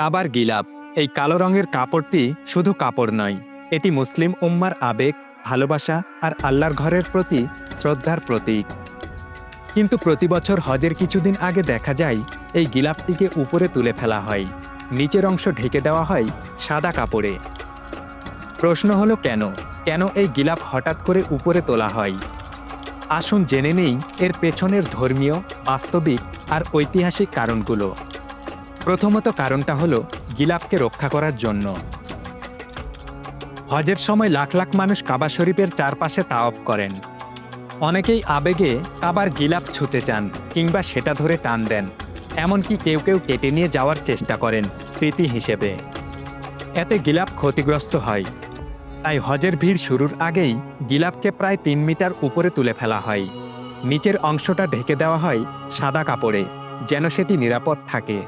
কাবার গিলাফ, এই কালো রঙের কাপড়টি শুধু কাপড় নয়, এটি মুসলিম উম্মার আবেগ, ভালোবাসা আর আল্লাহর ঘরের প্রতি শ্রদ্ধার প্রতীক। কিন্তু প্রতি বছর হজের কিছুদিন আগে দেখা যায় এই গিলাফটিকে উপরে তুলে ফেলা হয়, নিচের অংশ ঢেকে দেওয়া হয় সাদা কাপড়ে। প্রশ্ন হলো কেন এই গিলাফ হঠাৎ করে উপরে তোলা হয়? আসুন জেনে নেই এর পেছনের ধর্মীয়, বাস্তবিক আর ঐতিহাসিক কারণগুলো। প্রথমত কারণটা হলো গিলাফকে রক্ষা করার জন্য। হজের সময় লাখ লাখ মানুষ কাবা শরীফের চারপাশে তাওয়াফ করেন। অনেকেই আবেগে কাবার গিলাফ ছুঁতে চান কিংবা সেটা ধরে টান দেন, এমনকি কেউ কেউ কেটে নিয়ে যাওয়ার চেষ্টা করেন স্মৃতি হিসেবে। এতে গিলাফ ক্ষতিগ্রস্ত হয়। তাই হজের ভিড় শুরুর আগেই গিলাফকে প্রায় ৩ মিটার উপরে তুলে ফেলা হয়। নিচের অংশটা ঢেকে দেওয়া হয় সাদা কাপড়ে, যেন সেটি নিরাপদ থাকে।